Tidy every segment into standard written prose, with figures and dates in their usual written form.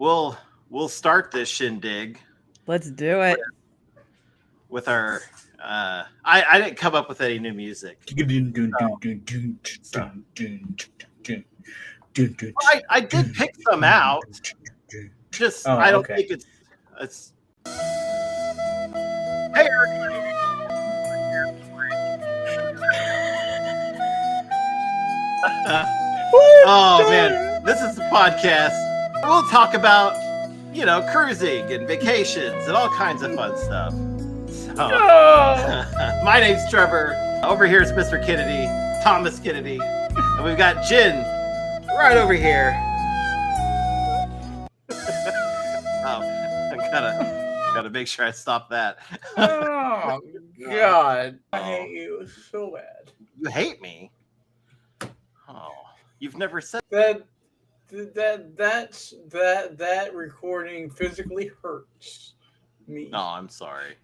we'll start this shindig. Let's do it. With our I didn't come up with any new music. I did pick some out. Just I don't think it's Hey everybody. Oh man, this is the podcast. We'll talk about, cruising and vacations and all kinds of fun stuff. So, my name's Trevor. Over here is Mr. Kennedy, Thomas Kennedy, and we've got Jenn right over here. I gotta make sure I stop that. Oh God, I hate you so bad. You hate me? Oh, you've never said that recording physically hurts me. Oh, I'm sorry.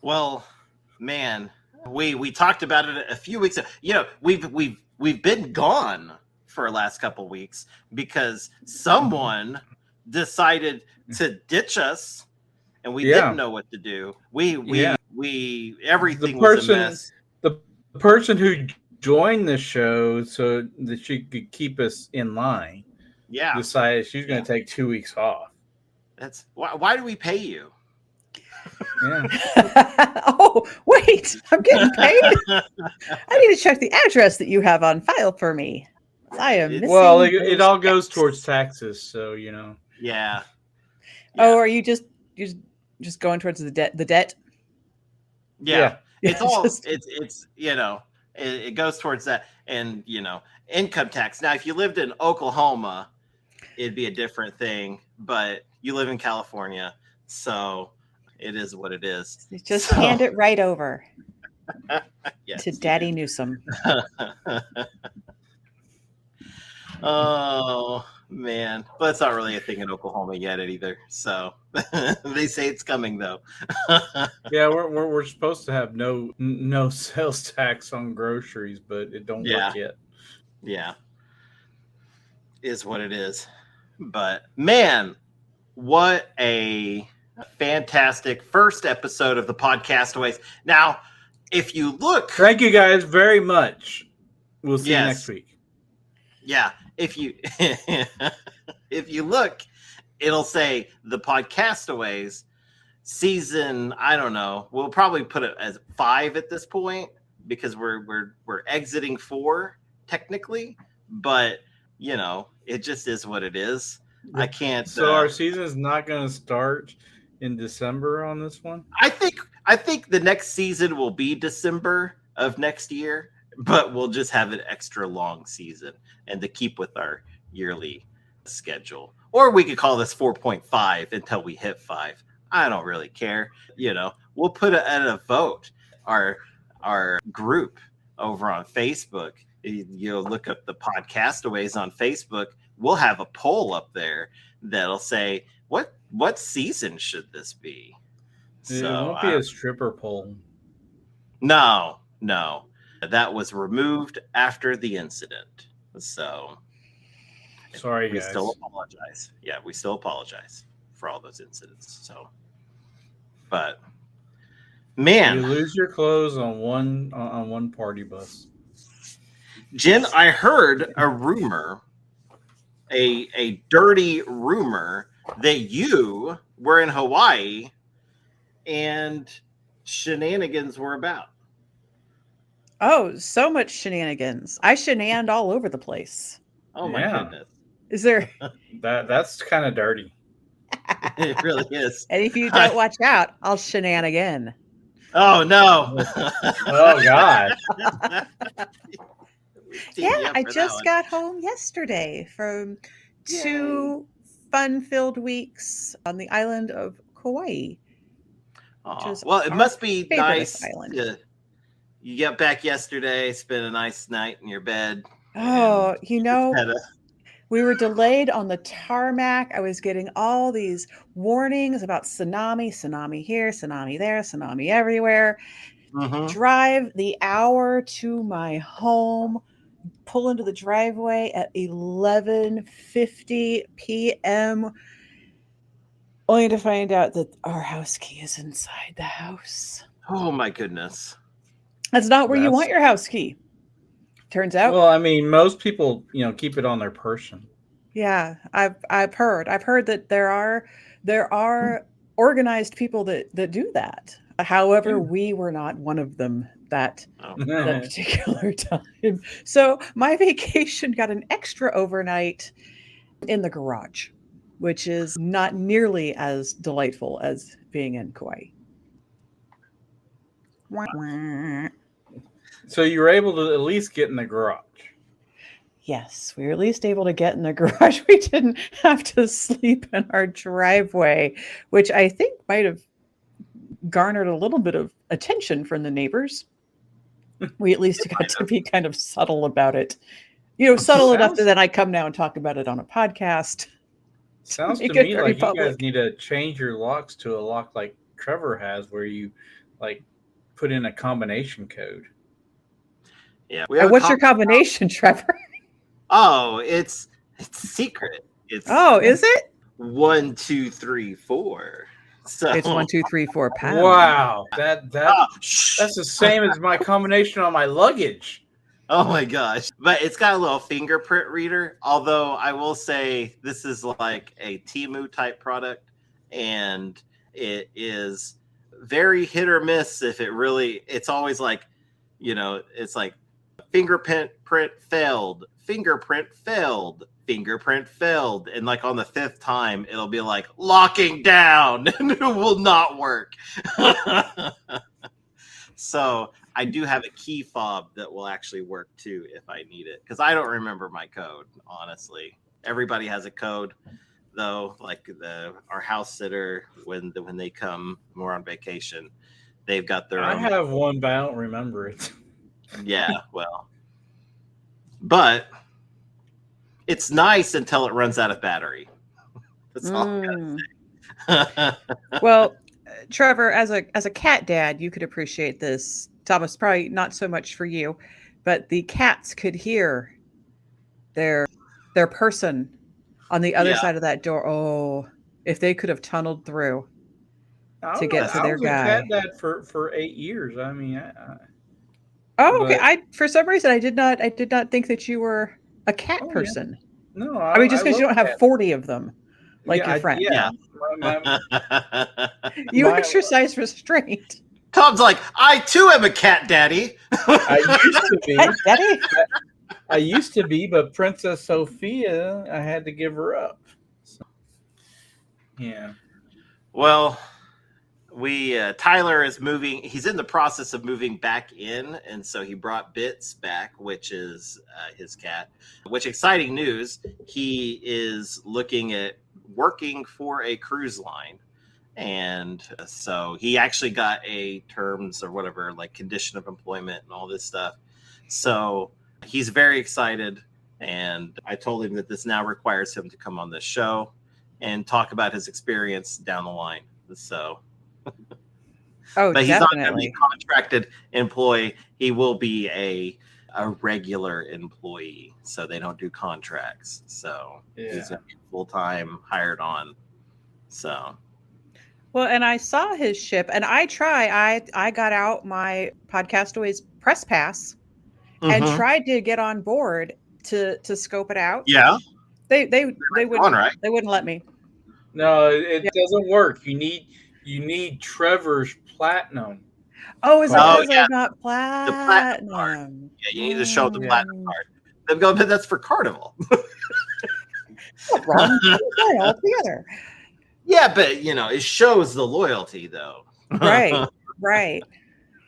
Well, man, we talked about it a few weeks ago. We've been gone for the last couple of weeks because someone decided to ditch us, and we didn't know what to do. Everything was a mess. The person who joined the show so that she could keep us in line, decided she's going to take 2 weeks off. That's why do we pay you? Yeah. Oh, wait, I'm getting paid. I need to check the address that you have on file for me. I am missing. Well, it all goes towards taxes, so Yeah. Oh, are you just going towards the debt? The debt? Yeah. It's all it goes towards that, and income tax. Now, if you lived in Oklahoma, it'd be a different thing, but you live in California, so it is what it is. Just hand it right over yes, to Daddy Newsom. Oh man, but it's not really a thing in Oklahoma yet either. So they say it's coming though. Yeah, we're supposed to have no sales tax on groceries, but it don't work yet. Yeah, is what it is. But man, what a fantastic first episode of the Podcastaways. Now, if you look, thank you guys very much. We'll see you next week. Yeah, if you look, it'll say the Podcastaways season. I don't know. We'll probably put it as 5 at this point because we're exiting 4 technically, but it just is what it is. I can't. So our season is not going to start in December on this one. I think the next season will be December of next year, but we'll just have an extra long season and to keep with our yearly schedule. Or we could call this 4.5 until we hit 5. I don't really care. We'll put it at a vote. Our group over on Facebook, look up the Podcastaways on Facebook. We'll have a poll up there that'll say what season should this be. It won't be a stripper poll. No, that was removed after the incident. So sorry, we guys. Still apologize. Yeah, we still apologize for all those incidents. So, but man, you lose your clothes on one party bus. Jenn, I heard a rumor. A dirty rumor that you were in Hawaii and shenanigans were about. Oh, so much shenanigans. I shenaned all over the place. Oh my goodness. Is there that's kind of dirty. It really is. And if you don't watch out, I'll shenan again. Oh no. Oh God. Yeah, I just got home yesterday from 2 fun-filled weeks on the island of Kauai. Well, it must be nice. You get back yesterday, spent a nice night in your bed. Oh, we were delayed on the tarmac. I was getting all these warnings about tsunami here, tsunami there, tsunami everywhere. Mm-hmm. Drive the hour to my home. pull into the driveway at 11:50 p.m. only to find out that our house key is inside the house. Oh my goodness. That's not where you want your house key. Turns out. Well, I mean, most people, keep it on their person. Yeah, I've heard that there are organized people that do that. However, we were not one of them that particular time. So my vacation got an extra overnight in the garage, which is not nearly as delightful as being in Kauai. So you were able to at least get in the garage. Yes, we were at least able to get in the garage. We didn't have to sleep in our driveway, which I think might have garnered a little bit of attention from the neighbors. We at least got to be kind of subtle about it. Subtle enough that then I come now and talk about it on a podcast. Sounds to me like you guys need to change your locks to a lock like Trevor has, where you put in a combination code. Yeah. What's your combination, Trevor? Oh, it's secret. Is it? 1, 2, 3, 4. So it's 1, 2, 3, 4 pounds. Wow, that's the same as my combination on my luggage. Oh my gosh! But it's got a little fingerprint reader. Although I will say this is like a Temu type product, and it is very hit or miss. If it really, it's always like, it's like fingerprint failed, fingerprint failed, and like on the 5th time it'll be like locking down and it will not work. So I do have a key fob that will actually work too if I need it, because I don't remember my code, honestly. Everybody has a code though, like our house sitter, when they come, we're on vacation, they've got their own. I have one, but I don't remember it. Yeah, well, but it's nice until it runs out of battery. That's all I gotta say. Well, Trevor, as a cat dad, you could appreciate this. Thomas, probably not so much for you, but the cats could hear their person on the other side of that door. Oh, if they could have tunneled through to get to their guy. I was a cat dad for 8 years. I mean, okay. For some reason I did not think that you were a cat person. Yeah. No, I mean, just because you don't have 40 of them like your friend. Yeah. You exercise restraint. Tom's like, I too am a cat daddy. I used to be. Cat daddy? I used to be, but Princess Sophia, I had to give her up. So, yeah. Well, Tyler is moving. He's in the process of moving back in, and so he brought Bits back, which is his cat. Which, exciting news, he is looking at working for a cruise line, and so he actually got a terms or whatever, like condition of employment and all this stuff. So he's very excited, and I told him that this now requires him to come on this show and talk about his experience down the line. So. But he's not going to be a contracted employee. He will be a regular employee. So they don't do contracts. So he's going to be full-time hired on. So. Well, and I saw his ship, and I got out my Podcastaways press pass and tried to get on board to scope it out. Yeah. They wouldn't let me. No, it doesn't work. You need Trevor's platinum. Oh, is that because I'm not platinum? The platinum card. Yeah, you need to show the platinum card. They've gone, but that's for Carnival. Wrong altogether. Yeah, but it shows the loyalty though. Right.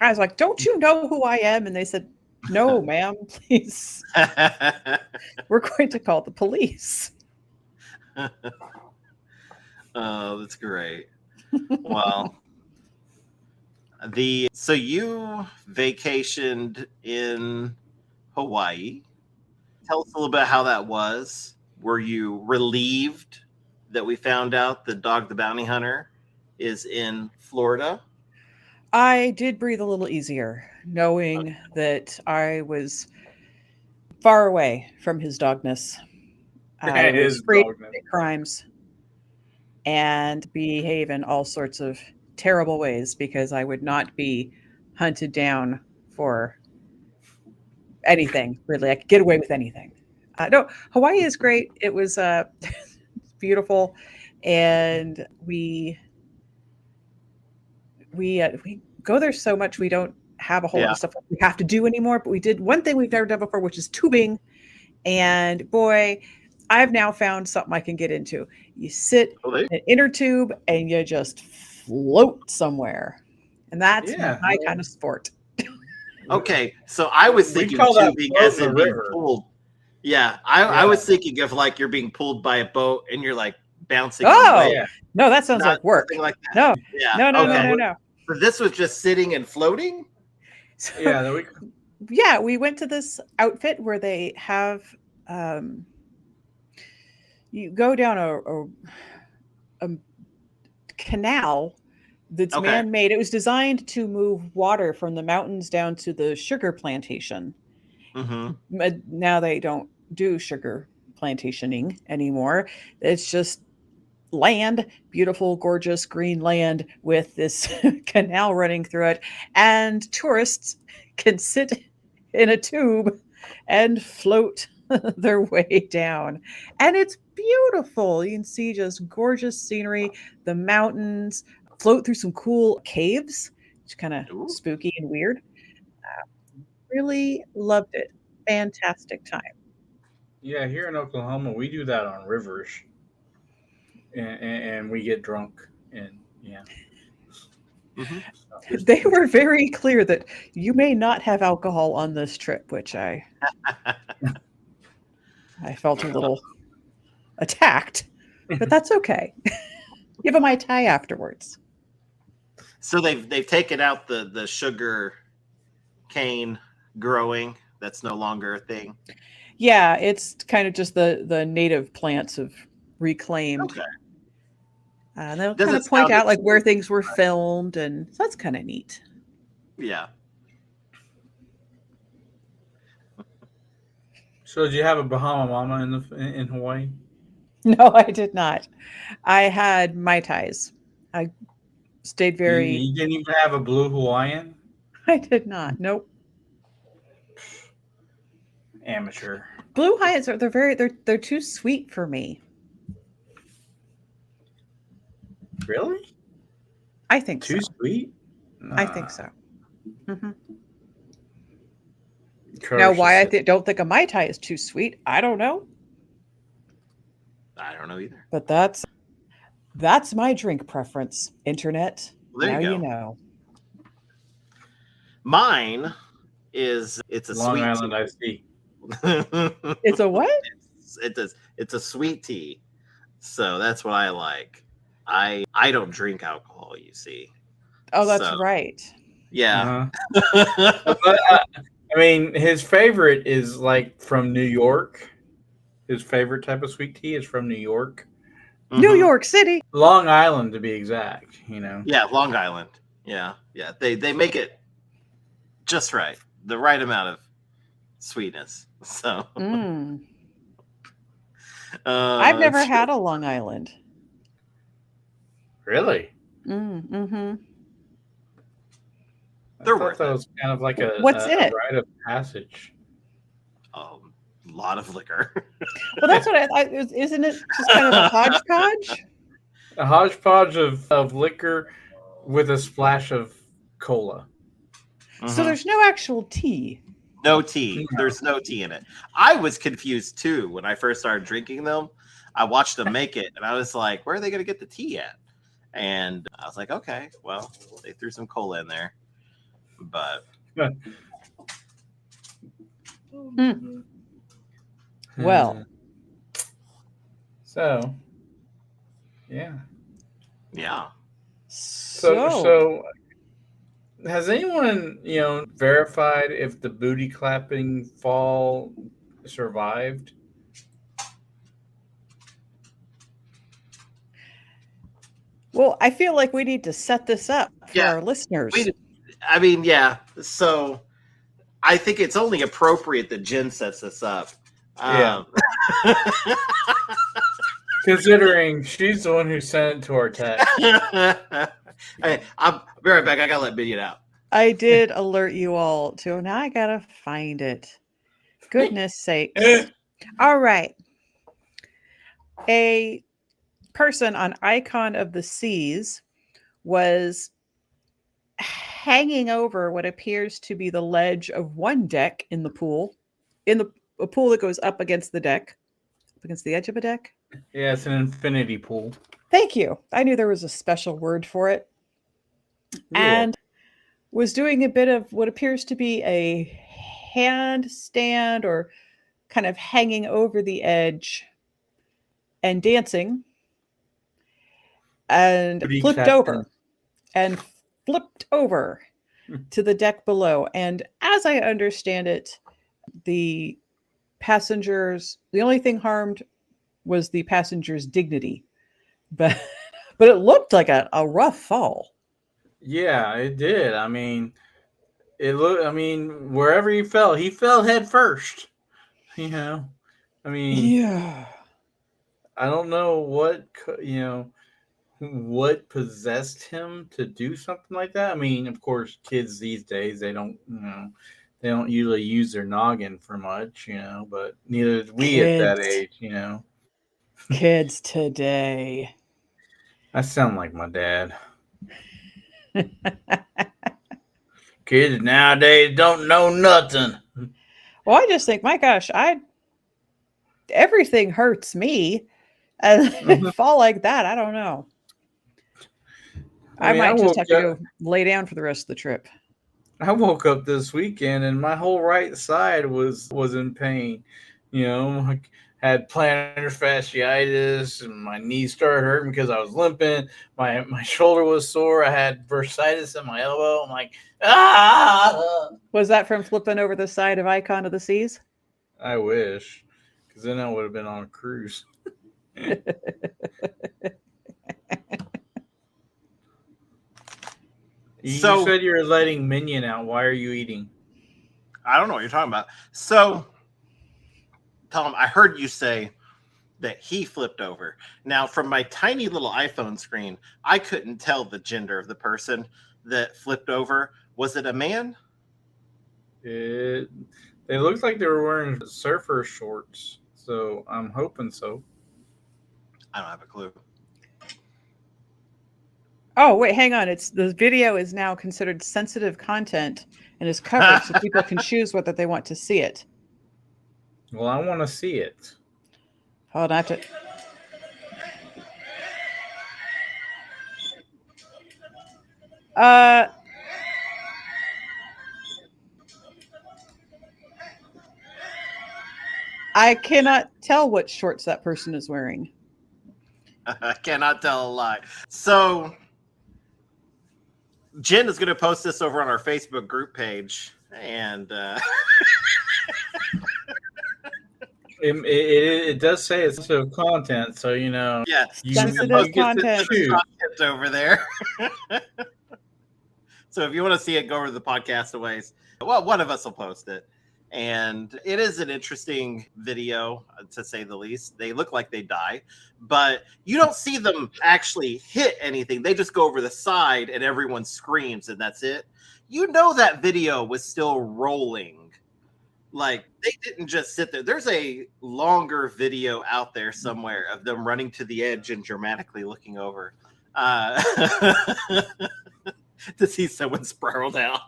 I was like, "Don't you know who I am?" And they said, "No, ma'am, please. We're going to call the police." Oh, that's great. Well, so you vacationed in Hawaii. Tell us a little bit how that was. Were you relieved that we found out that Dog the Bounty Hunter is in Florida? I did breathe a little easier knowing that I was far away from his dogness. I was free to commit crimes and behave in all sorts of terrible ways because I would not be hunted down for anything, really. I could get away with anything. No, Hawaii is great. It was beautiful, and we go there so much we don't have a whole lot of stuff we have to do anymore. But we did one thing we've never done before, which is tubing. And boy, I've now found something I can get into. You sit in an inner tube and you just float somewhere, and that's my kind of sport. Okay, so I was thinking tubing as in being pulled. Yeah, I was thinking of like you're being pulled by a boat and you're like bouncing. Oh, no, that sounds like work. Like that. No. So this was just sitting and floating? So, we went to this outfit where they have you go down a canal that's man-made. It was designed to move water from the mountains down to the sugar plantation. Mm-hmm. Now they don't do sugar plantationing anymore. It's just land, beautiful, gorgeous green land with this canal running through it. And tourists can sit in a tube and float their way down. And it's beautiful. You can see just gorgeous scenery, the mountains, float through some cool caves, which is kind of spooky and weird. Really loved it. Fantastic time. Yeah, here in Oklahoma, we do that on rivers. And we get drunk. And Mm-hmm. They were very clear that you may not have alcohol on this trip, which I felt a little attacked, but that's okay. Give them my tie afterwards. So they've taken out the sugar cane growing. That's no longer a thing. Yeah, it's kind of just the native plants have reclaimed. Okay. They'll kind of point out like where things were filmed, and so that's kind of neat. Yeah. So did you have a Bahama Mama in Hawaii? No, I did not. I had Mai Tais. I stayed very. You didn't even have a blue Hawaiian? I did not. Nope. Amateur. Blue Hawaiians they're too sweet for me. Really? I think too sweet. I think so. Mm-hmm. Now, why I don't think a Mai Tai is too sweet, I don't know. I don't know either. But that's my drink preference. Internet. Well, now you know. Mine is it's a Long sweet Island iced tea. It's a what? It's a sweet tea. So that's what I like. I don't drink alcohol, you see. Oh, that's right. Yeah. I mean, his favorite is like from New York. His favorite type of sweet tea is from New York. Mm-hmm. New York City. Long Island, to be exact, Yeah, Long Island. Yeah. They make it just right. The right amount of sweetness. So I've never had a Long Island. Really? Mm-hmm. They're worth that was kind of like a what's in it? Rite of passage. A lot of liquor. Well, that's what isn't it just kind of a hodgepodge? A hodgepodge of liquor with a splash of cola. Mm-hmm. So there's no actual tea. No tea. No. There's no tea in it. I was confused too when I first started drinking them. I watched them make it, and I was like, "Where are they going to get the tea at?" And I was like, "Okay, well, they threw some cola in there." But well, so yeah. So has anyone verified if the booty clapping fall survived? Well, I feel like we need to set this up for our listeners. So I think it's only appropriate that Jenn sets this up. Yeah. Considering she's the one who sent it to our text. Hey, I'll be right back. I gotta let Minion out. I did alert you all to. Now I gotta find it. Goodness sakes. All right. A person on Icon of the Seas was hanging over what appears to be the ledge of one deck in the pool, a pool that goes up against the deck, up against the edge of a deck. Yeah, it's an infinity pool. Thank you. I knew there was a special word for it. And was doing a bit of what appears to be a handstand or kind of hanging over the edge and dancing, and flipped over to the deck below. And as I understand it, the only thing harmed was the passenger's dignity, but it looked like a rough fall. Yeah, it did. I mean, wherever he fell head first. I mean, yeah. I don't know what possessed him to do something like that. I mean, of course, kids these days, they don't usually use their noggin for much, but neither did we at that age, Kids today. I sound like my dad. Kids nowadays don't know nothing. Well, I just think, my gosh, everything hurts me. And fall like that, I don't know. I might just have to go lay down for the rest of the trip. I woke up this weekend and my whole right side was in pain. I had plantar fasciitis and my knees started hurting because I was limping. My shoulder was sore. I had bursitis in my elbow. I'm like, ah! Was that from flipping over the side of Icon of the Seas? I wish, because then I would have been on a cruise. You said you were letting Minion out. Why are you eating? I don't know what you're talking about. So, Tom, I heard you say that he flipped over. Now, from my tiny little iPhone screen, I couldn't tell the gender of the person that flipped over. Was it a man? They looked like they were wearing surfer shorts, so I'm hoping so. I don't have a clue. Oh, wait, hang on. The video is now considered sensitive content and is covered so people can choose whether they want to see it. Well, I want to see it. Hold on, I have to... I cannot tell what shorts that person is wearing. I cannot tell a lie. So, Jenn is going to post this over on our Facebook group page, and it does say it's sensitive content, so yes, sensitive content over there. So if you want to see it, go over to the Podcastaways. Well, one of us will post it. And it is an interesting video, to say the least. They look like they die, but you don't see them actually hit anything. They just go over the side and everyone screams and that's it. That video was still rolling. Like, they didn't just sit there. There's a longer video out there somewhere of them running to the edge and dramatically looking over to see someone sprawled out.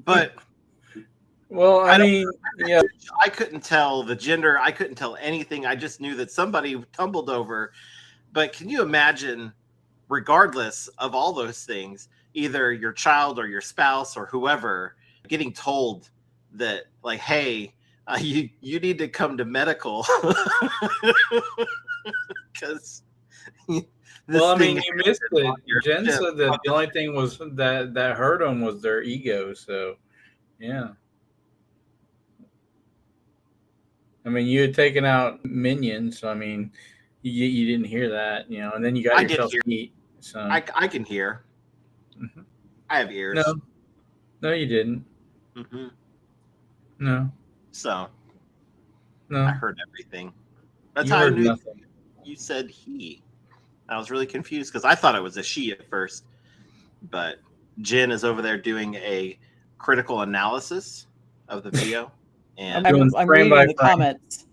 But well, I couldn't tell the gender. I couldn't tell anything. I just knew that somebody tumbled over. But can you imagine, regardless of all those things, either your child or your spouse or whoever getting told that, like, hey, you need to come to medical because well, I mean, you missed it. Jenn said that the only thing was that hurt them was their ego. So, yeah. I mean, you had taken out Minions, so I mean, you didn't hear that, and then you got yourself beat. So I can hear. Mm-hmm. I have ears. No, you didn't. Mm-hmm. No. So No. I heard everything. That's you how I heard knew nothing. you said he. I was really confused because I thought it was a she at first. But Jenn is over there doing a critical analysis of the video. And Doing I'm frame reading by the frame. comments.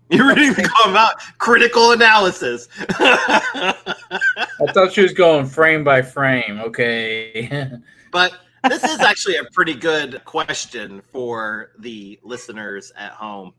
you're reading the comment out. Critical analysis. I thought she was going frame by frame. Okay. But this is actually a pretty good question for the listeners at home.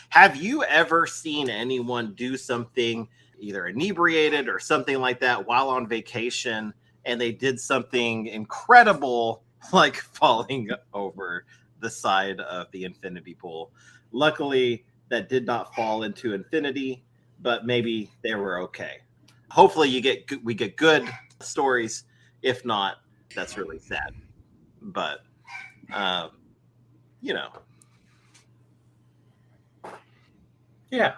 Have you ever seen anyone do something either inebriated or something like that while on vacation, and they did something incredible like falling over the side of the infinity pool? Luckily, that did not fall into infinity, but maybe they were okay. Hopefully we get good stories. If not, that's really sad. But you know, Yeah.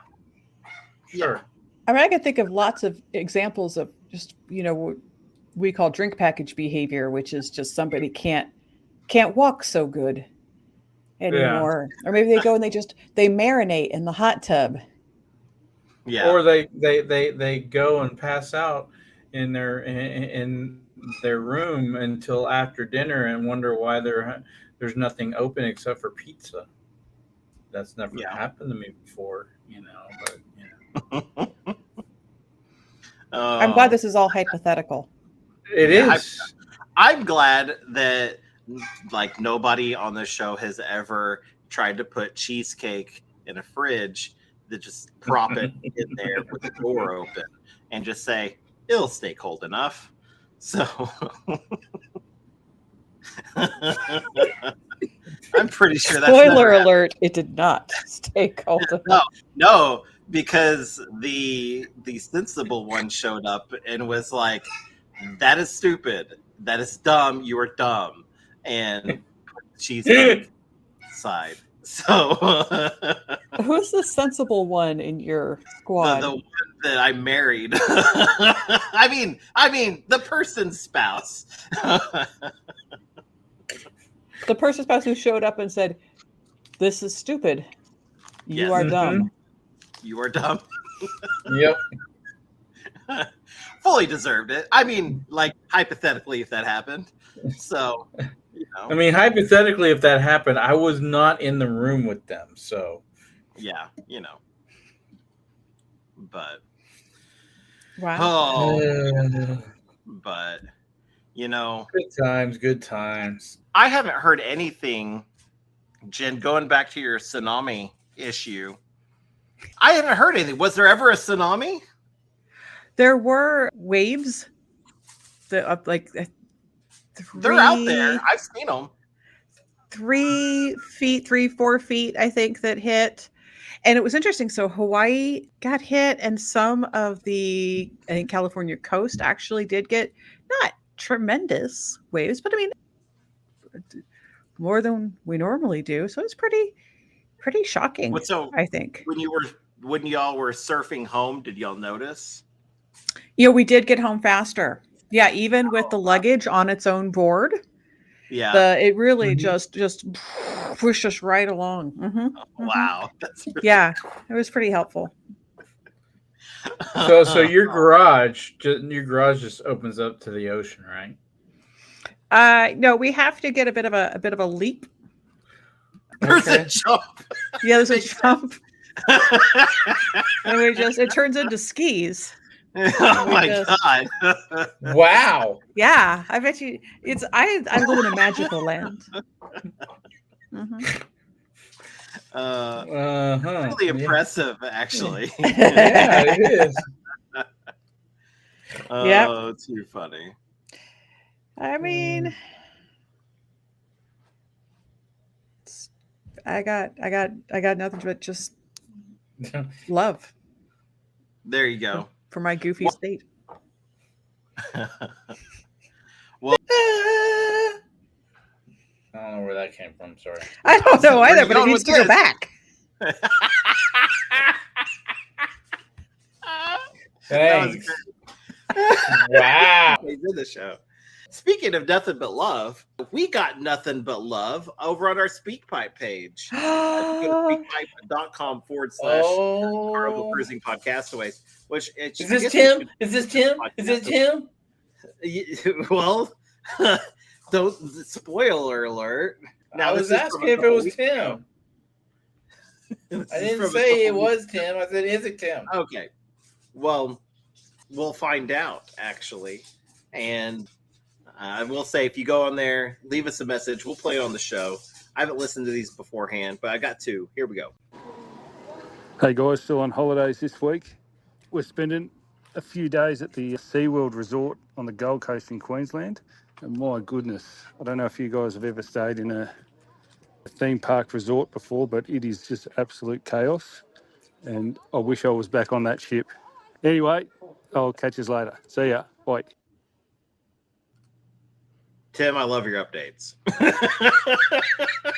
Sure. I mean, I can think of lots of examples of just, what we call drink package behavior, which is just somebody can't walk so good anymore. Or maybe they go and they marinate in the hot tub. yeah. Or they go and pass out in their room until after dinner and wonder why there's nothing open except for pizza. That's never happened to me before, but I'm glad this is all hypothetical. It is. I'm glad that like nobody on the show has ever tried to put cheesecake in a fridge, that just prop it in there with the door open and just say it'll stay cold enough. So I'm pretty sure that's spoiler alert, it did not stay cold enough. No, because the sensible one showed up and was like, that is stupid, that is dumb, you are dumb, and cheesecake side. So who's the sensible one in your squad? the one that I married. I mean the person's spouse. The person's spouse who showed up and said, "This is stupid. You are dumb. You are dumb." Yep. Fully deserved it. I mean, like, hypothetically, if that happened. So, I mean, hypothetically, if that happened, I was not in the room with them. So, yeah, But, wow. But, good times. I haven't heard anything, Jen, going back to your tsunami issue. I haven't heard anything. Was there ever a tsunami? There were waves that up like they're out there. I've seen them. 3 feet, 4 feet, I think, that hit. And it was interesting. So Hawaii got hit, and some of the, I think, California coast actually did get not tremendous waves, but I mean, more than we normally do. So it's pretty shocking. So I think when y'all were surfing home, did y'all notice? We did get home faster. Yeah, even with the luggage on its own board. Yeah, it really just pushed us right along. Oh, wow, that's really cool. It was pretty helpful. So your garage just opens up to the ocean, right? No, we have to get a bit of a leap. There's a jump. Yeah, there's a jump. And it turns into skis. Oh my god! Wow. Yeah, I bet you I live in a magical land. Really impressive, actually. Yeah, it is. Oh, too funny. I mean, I got nothing but just love. There you go. For my goofy state. Well, I don't know where that came from. Sorry. I don't know either, but it needs to go back. Thanks. Wow. They did the show. Speaking of nothing but love, we got nothing but love over on our SpeakPipe page. Go to speakpipe.com/Horrible Cruising Podcastaways. Which is this Tim? Is this Tim? Is it Tim? Well, don't spoiler alert. Now, I was asking if it was Tim. I didn't say it was Tim. I said, is it Tim? Okay. Well, we'll find out, actually. And I will say, if you go on there, leave us a message. We'll play it on the show. I haven't listened to these beforehand, but I got two. Here we go. Hey guys, still on holidays this week. We're spending a few days at the SeaWorld resort on the Gold Coast in Queensland. And my goodness, I don't know if you guys have ever stayed in a theme park resort before, but it is just absolute chaos. And I wish I was back on that ship. Anyway, I'll catch you later. See ya. Bye. Tim, I love your updates.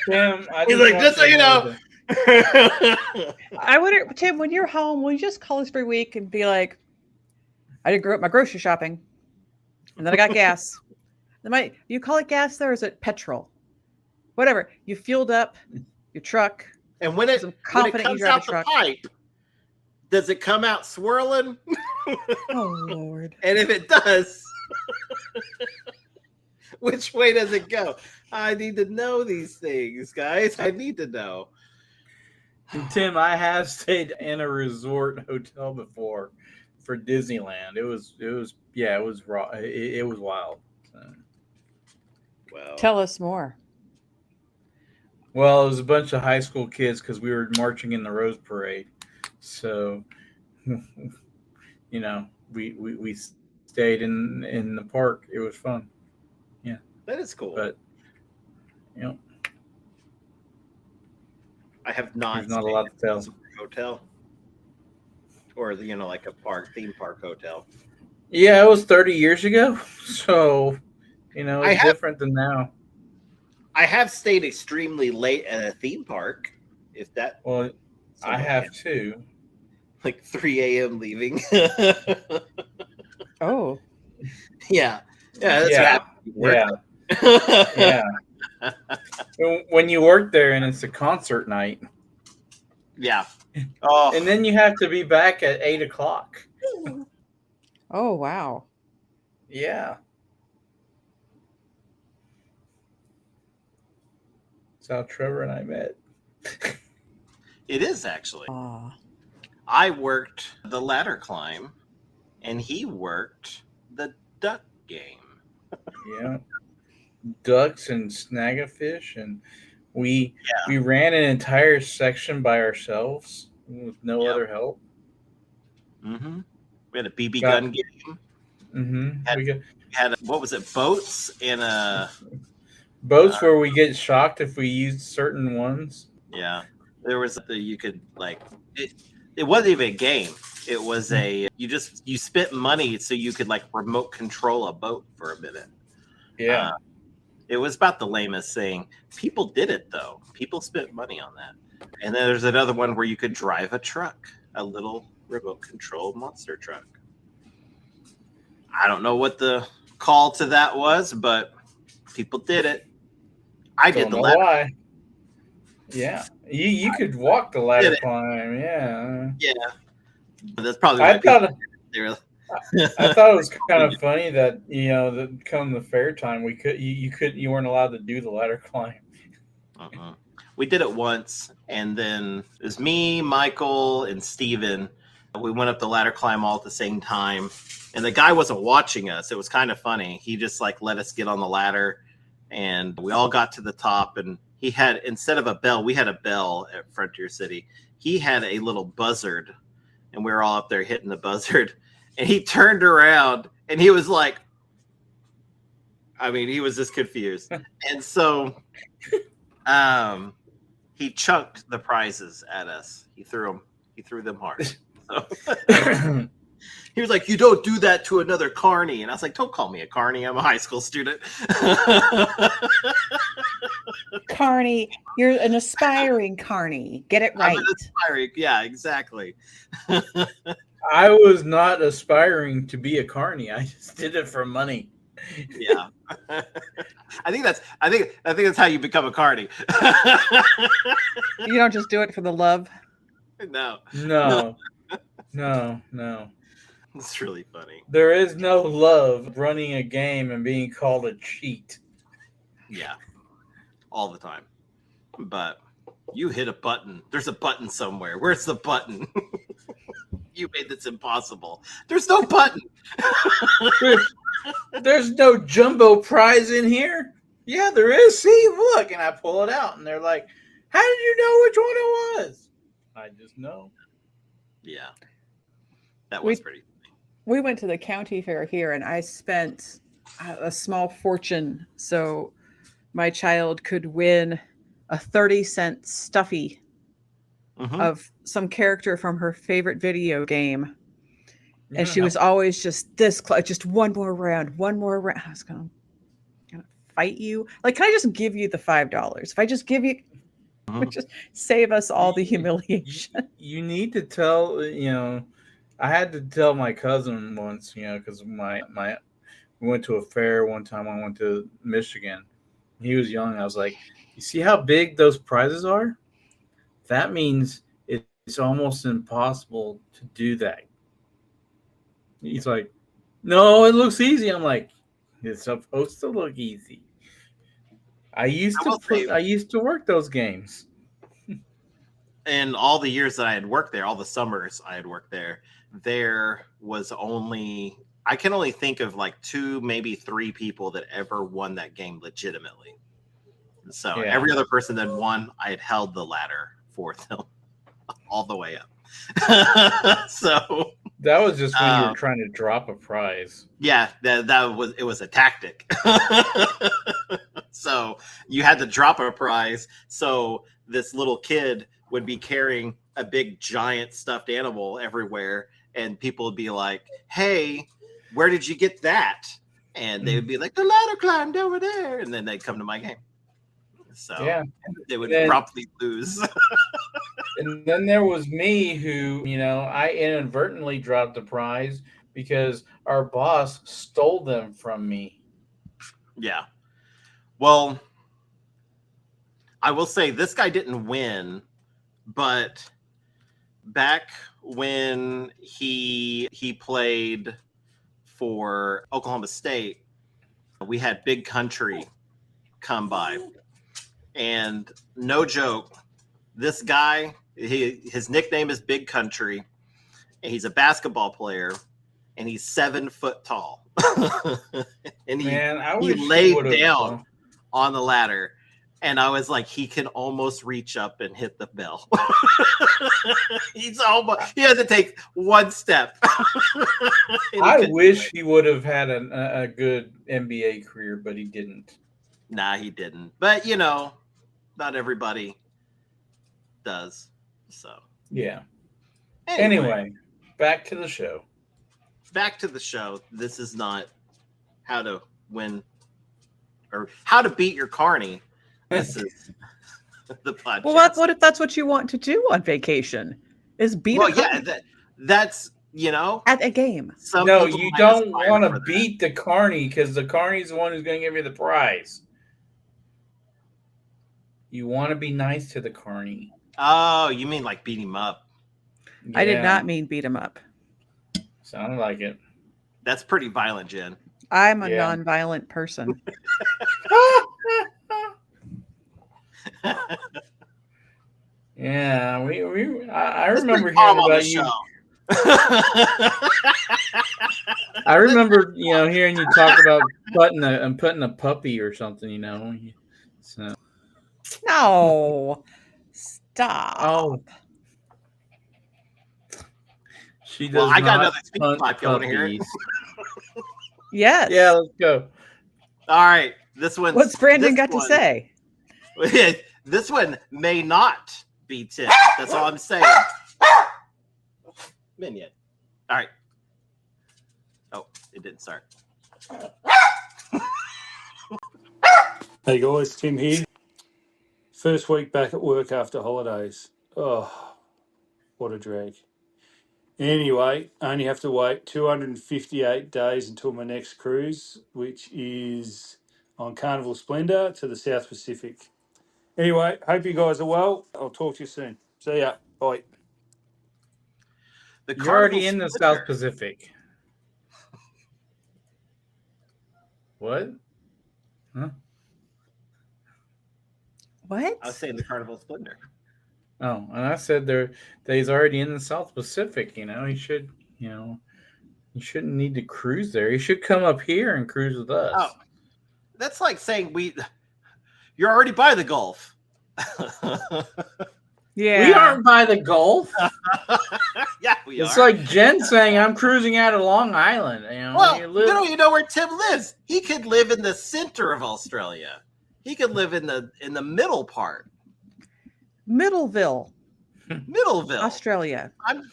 Tim, he's like, just so you know. I wonder, Tim, when you're home, will you just call us every week and be like, I did my grocery shopping, and then I got gas. You call it gas there, or is it petrol? Whatever. You fueled up your truck. And when it comes out the pipe, does it come out swirling? Oh, Lord. And if it does, which way does it go? I need to know these things, guys. I need to know. Tim, I have stayed in a resort hotel before for Disneyland. It was raw. It was wild. So. Well, tell us more. Well, it was a bunch of high school kids because we were marching in the Rose Parade. So, you know, we stayed in the park. It was fun. Yeah, that is cool. But you know, I have not. There's not a lot to tell. Hotel, or like a theme park hotel. Yeah, it was 30 years ago, so it's different than now. I have stayed extremely late at a theme park. If that, well, I have too. Like 3 a.m. leaving. Oh, yeah, that's yeah. When you work there and it's a concert night. Yeah. Oh. And then you have to be back at 8:00. Oh, wow. Yeah. That's how Trevor and I met. It is actually. Aww. I worked the ladder climb, and he worked the duck game. Yeah. Ducks and snag-a-fish, and we ran an entire section by ourselves with no other help. Mm-hmm. We had a BB gun game. Mm-hmm. We had what was it? Boats and boats where we get shocked if we use certain ones. Yeah, there was you could it wasn't even a game. It was you spent money so you could remote control a boat for a minute. Yeah. It was about the lamest thing. People did it, though. People spent money on that. And then there's another one where you could drive a truck, a little remote-controlled monster truck. I don't know what the call to that was, but people did it. I did the ladder. Why. Yeah. You could walk the ladder climb. Yeah. Yeah. But that's probably I thought it was kind of funny that that come the fair time you weren't allowed to do the ladder climb. Uh-huh. We did it once, and then it was me, Michael, and Steven. We went up the ladder climb all at the same time, and the guy wasn't watching us. It was kind of funny. He just let us get on the ladder, and we all got to the top, and he had, instead of a bell, we had a bell at Frontier City. He had a little buzzard, and we were all up there hitting the buzzard. And he turned around and he was he was just confused. And so he chunked the prizes at us. He threw them hard. So he was like, "You don't do that to another carny." And I was like, "Don't call me a carny. I'm a high school student." Carny, you're an aspiring carny. Get it right. I'm an aspiring. Yeah, exactly. I was not aspiring to be a carny. I just did it for money. Yeah. I think that's how you become a carny. You don't just do it for the love. No. No. It's really funny. There is no love running a game and being called a cheat. Yeah. All the time. But you hit a button. There's a button somewhere. Where's the button? You made this impossible. There's no button. There's no jumbo prize in here. Yeah, there is. See, look. And I pull it out, and they're like, how did you know which one it was? I just know. Yeah. That was pretty funny. We went to the county fair here, and I spent a small fortune so my child could win a 30-cent stuffy of some character from her favorite video game. And she was always just this close, just one more round. I was going to fight you. Like, can I just give you the $5? If I just give you, just save us all the humiliation. You need to tell, I had to tell my cousin once, because we went to a fair one time. I went to Michigan. He was young. I was like, you see how big those prizes are? That means it's almost impossible to do that. He's like, no, it looks easy. I'm like, it's supposed to look easy. I used to work those games. And all the years that I had worked there, all the summers I had worked there, there was I can only think of like 2, maybe 3 people that ever won that game legitimately. So every other person that won, I had held the ladder for them all the way up. So that was just when you were trying to drop a prize. Yeah, it was a tactic. So you had to drop a prize. So this little kid would be carrying a big giant stuffed animal everywhere, and people would be like, hey, where did you get that? And they would be like, the ladder climbed over there. And then they'd come to my game. So they would promptly lose. And then there was me who, I inadvertently dropped the prize because our boss stole them from me. Yeah. Well, I will say this guy didn't win, but back when he played for Oklahoma State, we had Big Country come by. And no joke, this guy, his nickname is Big Country, and he's a basketball player, and he's 7 foot tall. And he laid down on the ladder, and I was like, he can almost reach up and hit the bell. He had to take one step. I wish he would have had a good NBA career, but he didn't. Nah, he didn't. But not everybody does. So yeah. Anyway, back to the show. This is not how to win or how to beat your carny. This is the podcast. Well, what if that's what you want to do on vacation? Is beat a carny? Yeah, that's at a game. No, you don't want to beat the carny because the carny's the one who's going to give you the prize. You want to be nice to the carny. Oh, you mean like beat him up? Yeah. I did not mean beat him up. Sounded like it. That's pretty violent, Jen. I'm a non-violent person. Yeah, I remember hearing about you. I remember, hearing you talk about putting a puppy or something, So. No, stop. Oh, she does. Well, I got another speaking pipe. You want to hear it? Yes. Yeah, let's go. All right, this one. What's Brandon got to say? This one may not be Tim. That's all I'm saying. Minion. All right. Oh, it didn't start. Hey guys, Tim here. First week back at work after holidays. Oh, what a drag. Anyway, I only have to wait 258 days until my next cruise, which is on Carnival Splendor to the South Pacific. Anyway, hope you guys are well. I'll talk to you soon. See ya. Bye. The You're Carnival already in the Splendor. South Pacific. What? Huh? What? I was saying the Carnival Splendor. Oh, and I said that he's already in the South Pacific. He should, he shouldn't need to cruise there. He should come up here and cruise with us. Oh, that's like saying you're already by the Gulf. Yeah. We aren't by the Gulf. Yeah, we are. It's like Jenn saying I'm cruising out of Long Island. Well, you know where Tim lives. He could live in the center of Australia. He could live in the middle part. Middleville, Middleville, Australia. I'm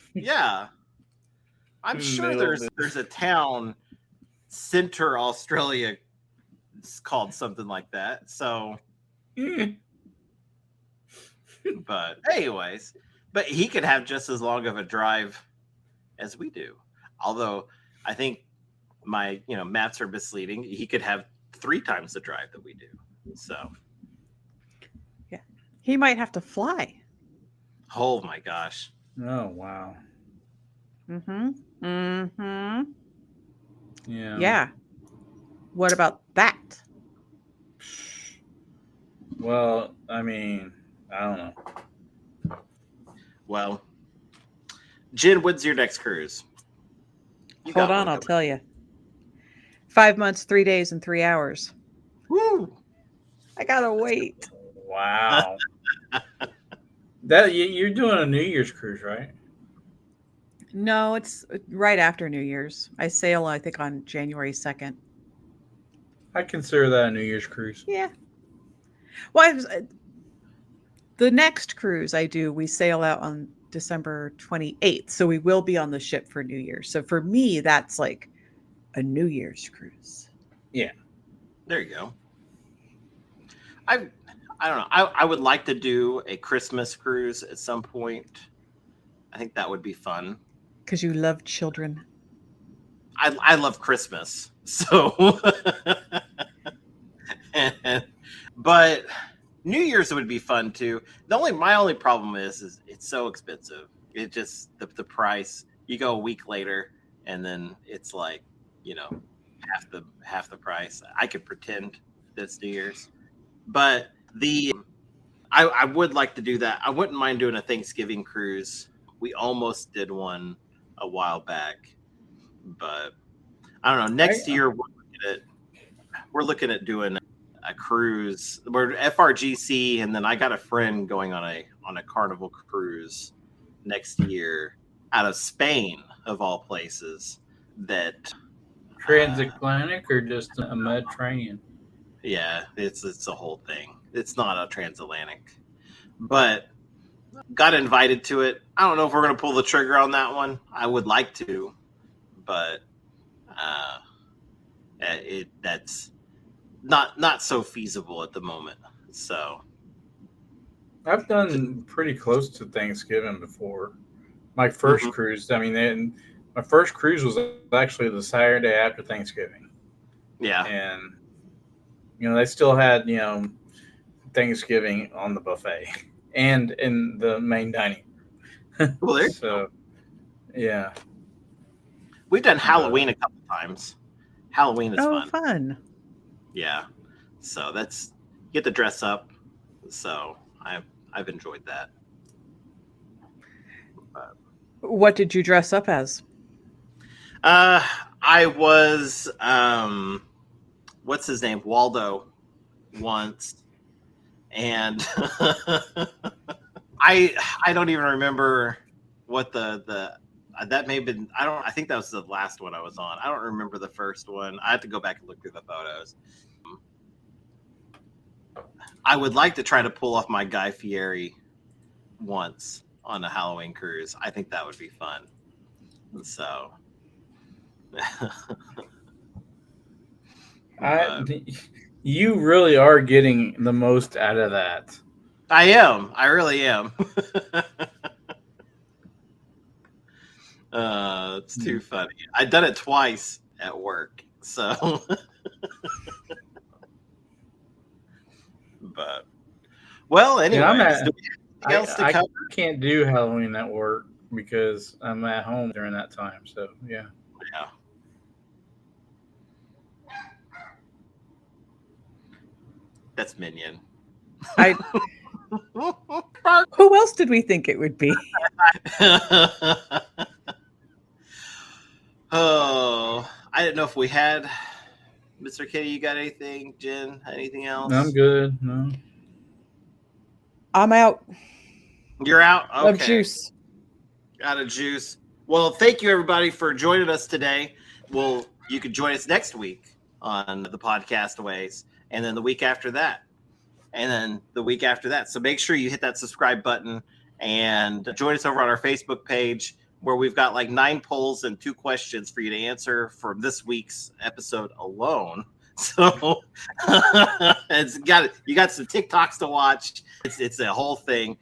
sure there's a town, center Australia, it's called something like that. So, but anyways, but he could have just as long of a drive as we do. Although I think my maps are misleading. He could have 3 times the drive that we do. So Yeah, he might have to fly. oh my gosh. Oh wow. Mm-hmm. Mm-hmm. Yeah. Yeah. What about that? Well, I mean, I don't know. Well, Jen, when's your next cruise? Hold on, I'll tell you. 5 months, 3 days, and 3 hours. Woo! I gotta wait. Wow. That you're doing a New Year's cruise, right? No, it's right after New Year's. I sail, I think, on January 2nd. I consider that a New Year's cruise. Yeah. Well, the next cruise I do, we sail out on December 28th. So we will be on the ship for New Year's. So for me, that's like a New Year's cruise. Yeah. There you go. I don't know. I would like to do a Christmas cruise at some point. I think that would be fun. Because you love children. I love Christmas. So but New Year's would be fun too. My only problem is it's so expensive. It just the price. You go a week later and then it's like, half the price. I could pretend that's New Year's. But I would like to do that. I wouldn't mind doing a Thanksgiving cruise. We almost did one a while back, but I don't know. Next year we're looking at doing a cruise. We're FRGC, and then I got a friend going on a Carnival cruise next year out of Spain, of all places. That transatlantic or just a Mediterranean? Yeah, it's a whole thing. It's not a transatlantic, but got invited to it. I don't know if we're going to pull the trigger on that one. I would like to, but that's not so feasible at the moment. So I've done pretty close to Thanksgiving before. My first cruise. I mean, my first cruise was actually the Saturday after Thanksgiving. Yeah, and they still had Thanksgiving on the buffet and in the main dining room. Well, so yeah, we've done Halloween a couple times. Halloween is fun. Yeah, so get to dress up. So I've enjoyed that. What did you dress up as? I was what's his name? Waldo once. And I don't even remember what the that may have been. I think that was the last one I was on. I don't remember the first one. I have to go back and look through the photos. I would like to try to pull off my Guy Fieri once on a Halloween cruise. I think that would be fun. So you really are getting the most out of that. I am. I really am. It's too funny. I've done it twice at work, so. But well, anyway, I can't do Halloween at work because I'm at home during that time. So yeah. That's Minion. Who else did we think it would be? Oh, I didn't know if we had. Mr. Kitty, you got anything? Jen, anything else? I'm good. No. I'm out. You're out? Okay. Of juice. Out of juice. Well, thank you, everybody, for joining us today. Well, you can join us next week on the Podcastaways, and then the week after that, and then the week after that. So make sure you hit that subscribe button and join us over on our Facebook page, where we've got like 9 polls and 2 questions for you to answer for this week's episode alone. So you got some TikToks to watch. It's a whole thing.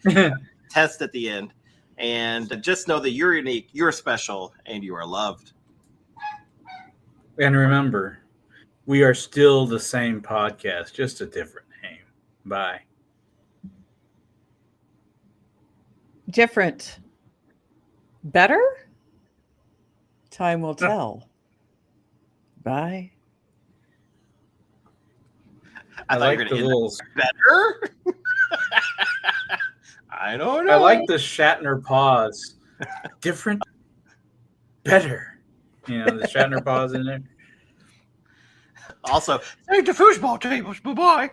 Test at the end. And just know that you're unique, you're special, and you are loved. And remember, we are still the same podcast, just a different name. Bye. Different. Better? Time will tell. Bye. I thought like you were the going little better. I don't know. I like the Shatner pause. Different, better. You know, the Shatner pause in there. Also, save the foosball tables. Bye-bye.